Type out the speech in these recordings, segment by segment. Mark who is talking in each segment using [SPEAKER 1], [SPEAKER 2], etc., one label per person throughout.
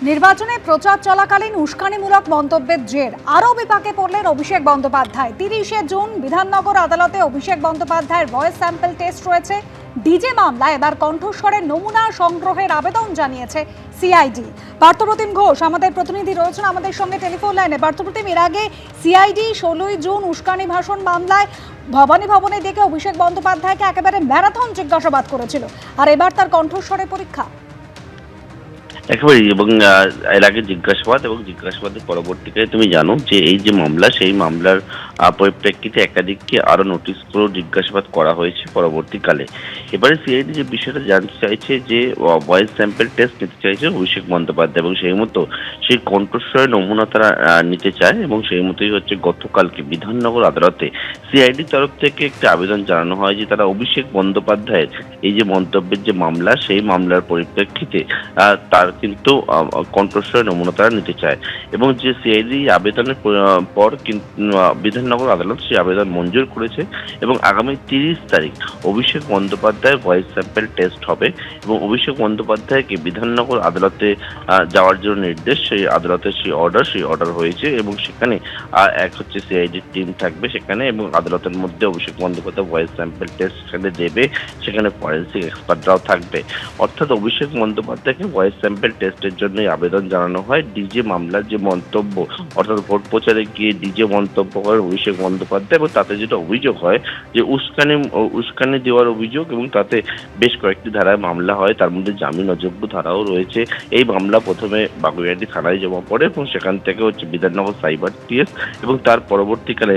[SPEAKER 1] নির্বাচনে প্রচার চলাকালীন উস্কানিমূলক মন্তব্যের জের আরও বিপাকে পড়লেন অভিষেক বন্দ্যোপাধ্যায়। 30শে জুন বিধাননগর আদালতে অভিষেক বন্দ্যোপাধ্যায়ের ভয়েস স্যাম্পল টেস্ট রয়েছে। ডিজে মামলায় এবার কণ্ঠস্বরের নমুনা সংগ্রহের আবেদন জানিয়েছে সিআইডি। পার্থপ্রতিম ঘোষ আমাদের প্রতিনিধি রয়েছেন আমাদের সঙ্গে টেলিফোন লাইনে। পার্থপ্রতিম, এর আগে সিআইডি 16ই জুন উস্কানি ভাষণ মামলায় ভবানী ভবনে ডেকে অভিষেক বন্দ্যোপাধ্যায়কে একেবারে ম্যারাথন জিজ্ঞাসাবাদ করেছিল, আর এবার তার কণ্ঠস্বরের পরীক্ষা।
[SPEAKER 2] একেবারেই, এবং এর আগে জিজ্ঞাসাবাদ এবং জিজ্ঞাসাবাদের পরবর্তীকালে তুমি জানো যে এই যে মামলা, সেই মামলার পরিপ্রেক্ষিতে একাধিককে আরো নোটিশ করেও জিজ্ঞাসাবাদ করা হয়েছে পরবর্তীকালে। এবারে সিআইডি যে বিষয়টা জানতে চাইছে, যে ভয়েস স্যাম্পল টেস্ট নিতে চাইছে অভিষেক বন্দ্যোপাধ্যায়, এবং সেই মতো সেই কণ্ঠস্বরের নমুনা তারা নিতে চায়, এবং সেই মতোই হচ্ছে গতকালকে বিধাননগর আদালতে সিআইডির তরফ থেকে একটা আবেদন জানানো হয় যে তারা অভিষেক বন্দ্যোপাধ্যায়ের এই যে মন্তব্যের যে মামলা, সেই মামলার পরিপ্রেক্ষিতে তার কিন্তু কণ্ঠস্বরের নমুনা তারা নিতে চায়। এবং যে সিআইডি আবেদনের পর কিন্তু বিধাননগর আদালত সেই আবেদন মঞ্জুর করেছে, এবং আগামী 30 তারিখ অভিষেক বন্দ্যোপাধ্যায়ের ভয়েস স্যাম্পল টেস্ট হবে, এবং অভিষেক বন্দ্যোপাধ্যায়কে বিধাননগর আদালতে যাওয়ার জন্য নির্দেশ, সেই আদালতের সেই অর্ডার হয়েছে, এবং সেখানে এক হচ্ছে সিআইডির টিম থাকবে সেখানে, এবং আদালতের মধ্যে Abhishek Bandyopadhyay voice sample test সেখানে দেবে, সেখানে ফরেন্সিক এক্সপার্টরাও থাকবে। অর্থাৎ অভিষেক বন্দ্যোপাধ্যায়কে ভয়েস স্যাম্পল টেস্টের জন্য আবেদন জানানো হয়। ডিজে মামলার যে মন্তব্য, অর্থাৎ ভোট প্রচারে গিয়ে ডিজে মন্তব্য করেন অভিষেক বন্দ্যোপাধ্যায়, এবং তাতে যেটা অভিযোগ হয় যে উস্কানি দেওয়ার অভিযোগ, এবং তাতে বেশ কয়েকটি ধারায় মামলা হয়, তার মধ্যে জামিন অযোগ্য ধারাও রয়েছে। এই মামলা প্রথমে বাগুইআটি থানায় জমা পড়ে, এবং সেখান থেকে হচ্ছে বিধাননগর সাইবার টিএস, এবং তার পরবর্তীকালে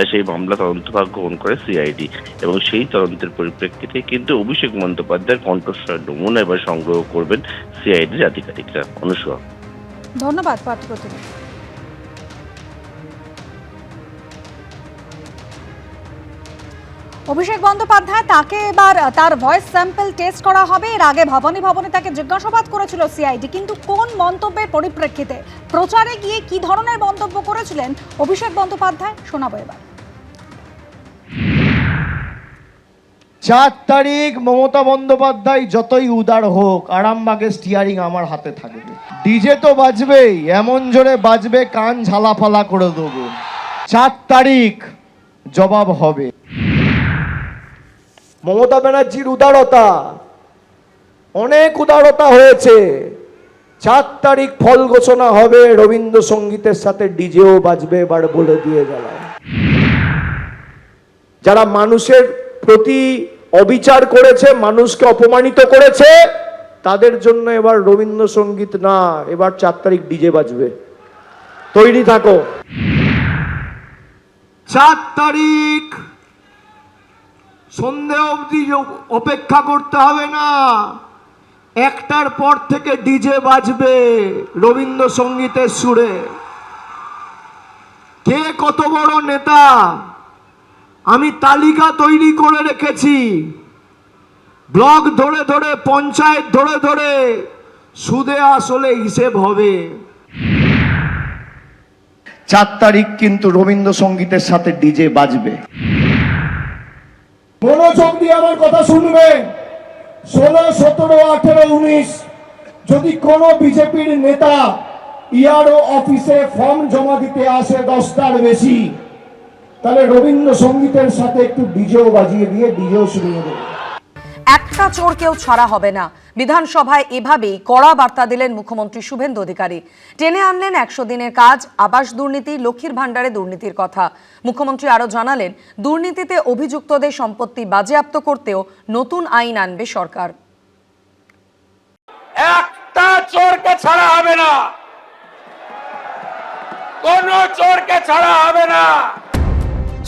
[SPEAKER 2] সেই মামলা তদন্তভার গ্রহণ করে সিআইডি, এবং সেই তদন্তের পরিপ্রেক্ষিতে কিন্তু অভিষেক বন্দ্যোপাধ্যায়ের কণ্ঠস্বর নমুনা এবার সংগ্রহ করবেন সিআইডির আধিকারিকরা। অনুসূয়া,
[SPEAKER 1] ধন্যবাদ পার্থপ্রতিম। অভিষেক বন্দ্যোপাধ্যায়, তাকে এবার তার ভয়েস স্যাম্পল টেস্ট করা হবে। এর আগে ভবানী ভবনে তাকে জিজ্ঞাসাবাদ করেছিল সিআইডি, কিন্তু কোন মন্তব্যের পরিপ্রেক্ষিতে, প্রচারে গিয়ে কি ধরনের মন্তব্য করেছিলেন অভিষেক বন্দ্যোপাধ্যায়, শোনাবো এবার।
[SPEAKER 3] 4 তারিখ মমতা বন্দ্যোপাধ্যায় যতই উদার হোক, আরামবাগের স্টিয়ারিং আমার হাতে থাকবে। ডিজে তো বাজবেই, এমন জোরে বাজবে কান ঝালাপালা করে দেবো। 4 তারিখ জবাব হবে। মমতা ব্যানার্জির উদারতা, অনেক উদারতা হয়েছে। 4 তারিখ ফল ঘোষণা হবে, রবীন্দ্রসঙ্গীতের সাথে ডিজেও বাজবে, এবার বলে দিয়ে গেলাম। যারা মানুষের প্রতি অবিচার করেছে, মানুষকে অপমানিত করেছে, তাদের জন্য এবার রবীন্দ্রসঙ্গীত না, এবার 4 তারিখ ডিজে বাজবে। তৈরি থাকো। 4 তারিখ সন্ধে অবধি অপেক্ষা করতে হবে না, 1টার পর থেকে ডিজে বাজবে রবীন্দ্রসঙ্গীতের সুরে। কে কত বড় নেতা আমি তালিকা তৈরি করে রেখেছি, ব্লক ধরে ধরে, পঞ্চায়েত ধরে ধরে, সুদে আসলে হিসেব হবে। 4 তারিখ কিন্তু রবীন্দ্রসঙ্গীতের সাথে ডিজে বাজবে। মনোযোগ দিয়ে আমার কথা শুনবেন। 16, 17, 18, 19 যদি কোনো বিজেপির নেতা ইআরও অফিসে ফর্ম জমা দিতে আসে 10টার বেশি, তাহলে রবীন্দ্রসঙ্গীতের সাথে একটু ডিজেও বাজিয়ে দিয়ে ডিজেও শুনিয়ে দেবে।
[SPEAKER 4] একটা চোরকেও ছাড়া হবে না, বিধানসভায় এভাবেই কড়া বার্তা দিলেন মুখ্যমন্ত্রী শুভেন্দু অধিকারী। টেনে আনলেন 100 দিনের কাজ, আবাস দুর্নীতি, লক্ষ্মীর ভাণ্ডারে দুর্নীতির কথা। মুখ্যমন্ত্রী আরো জানালেন, দুর্নীতিতে অভিযুক্তদের সম্পত্তি বাজেয়াপ্ত করতেও নতুন আইন আনবে সরকার।
[SPEAKER 5] একটা চোরকে ছাড়া হবে না, কোন চোরকে ছাড়া হবে না।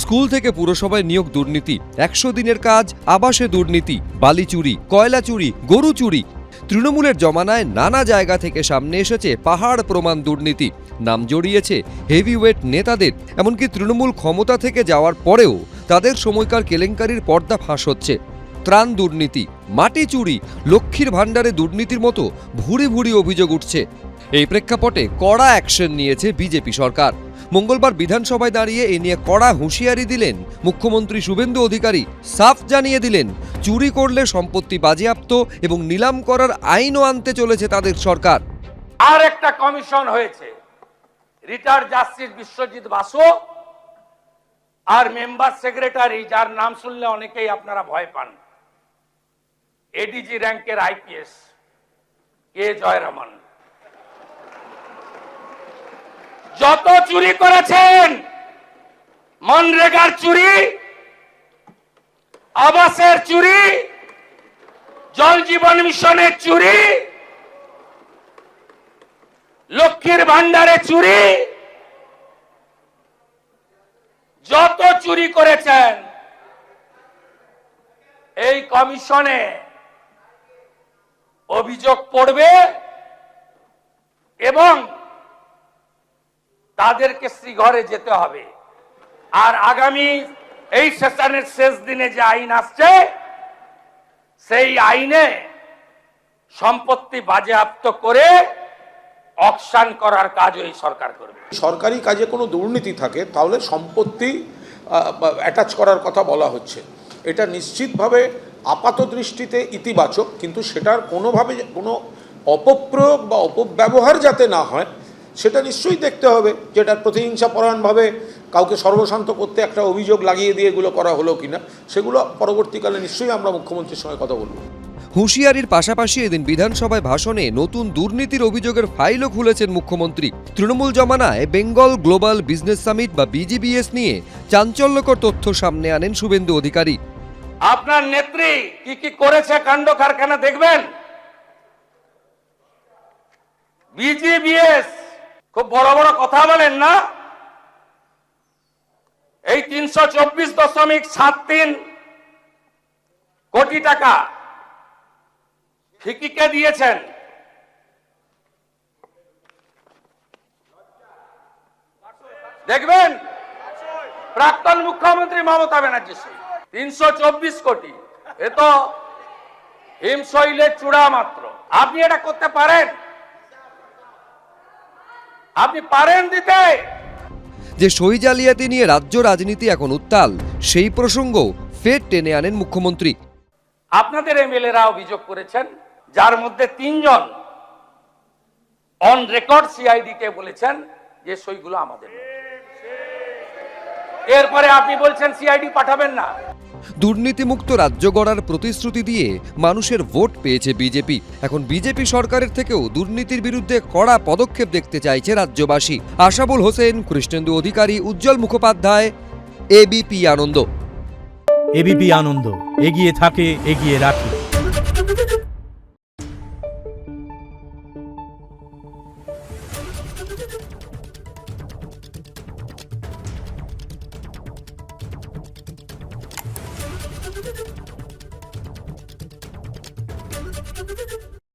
[SPEAKER 6] স্কুল থেকে পুরসভায় নিয়োগ দুর্নীতি, 100 দিনের কাজ, আবাসে দুর্নীতি, বালি চুরি, কয়লা চুরি, গরু চুরি। তৃণমূলের জমানায় নানা জায়গা থেকে সামনে এসেছে পাহাড় প্রমাণ দুর্নীতি। নাম জড়িয়েছে হেভিওয়েট নেতাদের, এমনকি তৃণমূল ক্ষমতা থেকে যাওয়ার পরেও তাদের সময়কার কেলেঙ্কারির পর্দা ফাঁস হচ্ছে। ত্রাণ দুর্নীতি, মাটি চুরি, লক্ষ্মীর ভাণ্ডারে দুর্নীতির মতো ভুরি ভুরি অভিযোগ উঠছে। এই প্রেক্ষাপটে কড়া অ্যাকশন নিয়েছে বিজেপি সরকার। মঙ্গলবার বিধানসভায় দাঁড়িয়ে এ নিয়ে কড়া হুঁশিয়ারি দিলেন মুখ্যমন্ত্রী শুভেন্দু অধিকারী। সাফ জানিয়ে দিলেন, চুরি করলে সম্পত্তি বাজেয়াপ্ত এবং নিলাম করার আইনও আনতে চলেছে তাদের সরকার।
[SPEAKER 5] আর একটা কমিশন হয়েছে, রিটায়ার্ড জাস্টিস বিশ্বজিৎ বাসু আর মেম্বার সেক্রেটারি, যার নাম শুনলে অনেকেই আপনারা ভয় পান, এডিজি র্যাঙ্কের আইপিএস কে জয়রামন। যত চুরি করেছেন, মনরেগার চুরি, আবাসের চুরি, জল জীবন মিশনের চুরি, লক্ষ্মীর ভান্ডারে চুরি, যত চুরি করেছেন এই কমিশনে অভিযোগ পড়বে এবং তাদেরকে শ্রীঘরে যেতে হবে। আর আগামী এই সেশনের শেষ দিনে যে আইন আসছে, সেই আইনে সম্পত্তি বাজেয়াপ্ত করে অকশন করার কাজ এই সরকার করবে।
[SPEAKER 7] সরকারি কাজে কোনো দুর্নীতি থাকে তাহলে সম্পত্তি অ্যাটাচ করার কথা বলা হচ্ছে। এটা নিশ্চিতভাবে আপাত দৃষ্টিতে ইতিবাচক, কিন্তু সেটার কোনোভাবে কোনো অপপ্রয়োগ বা অপব্যবহার যাতে না হয় সেটা নিশ্চয়ই দেখতে হবে, যেটার প্রতিহিংসা পরায়ণভাবে কাউকে সর্বশান্ত করতে একটা অভিযোগ লাগিয়ে দিয়ে এগুলো করা হলো কিনা, সেগুলো পরবর্তীকালে নিশ্চয়ই আমরা মুখ্যমন্ত্রীর সঙ্গে কথা বলবো।
[SPEAKER 6] হুঁশিয়ারির পাশাপাশি এদিন বিধানসভায় ভাষণে নতুন দুর্নীতির অভিযোগের ফাইলও খুলেছেন মুখ্যমন্ত্রী। তৃণমূল জমানায় বেঙ্গল গ্লোবাল বিজনেস সামিট বা বিজিবিএস নিয়ে চাঞ্চল্যকর তথ্য সামনে আনেন শুভেন্দু অধিকারী।
[SPEAKER 5] আপনার নেত্রী কি কি করেছে কাণ্ড কারখানা দেখবেন। বিজিবিএস খুব বড় বড় কথা বলেন না, এই 324.73 কোটি টাকা ফিকিকে দিয়েছেন। দেখবেন প্রাক্তন মুখ্যমন্ত্রী মমতা ব্যানার্জি 324 কোটি, এ তো হিমশৈলের চূড়া মাত্র। আপনি এটা করতে পারেন? আপনি পারেন দিতে?
[SPEAKER 6] যে সই জালিয়াতি নিয়ে রাজ্য রাজনীতি এখন উত্তাল, সেই প্রসঙ্গ ফের টেনে আনেন মুখ্যমন্ত্রী।
[SPEAKER 5] আপনাদের এমএলএরা অভিযোগ করেছেন, যার মধ্যে 3 জন অন রেকর্ড সিআইডি কে বলেছেন যে সইগুলো আমাদের। এরপরে আপনি বলছেন সিআইডি পাঠাবেন না।
[SPEAKER 6] দুর্নীতিমুক্ত রাজ্য গড়ার প্রতিশ্রুতি দিয়ে মানুষের ভোট পেয়েছে বিজেপি। এখন বিজেপি সরকারের থেকেও দুর্নীতির বিরুদ্ধে কড়া পদক্ষেপ দেখতে চাইছে রাজ্যবাসী। আশাবুল হোসেন, কৃষ্ণেন্দু অধিকারী, উজ্জ্বল মুখোপাধ্যায়, এবিপি আনন্দ।
[SPEAKER 8] এবিপি আনন্দ, এগিয়ে থাকে, এগিয়ে রাখে।
[SPEAKER 9] Thank you.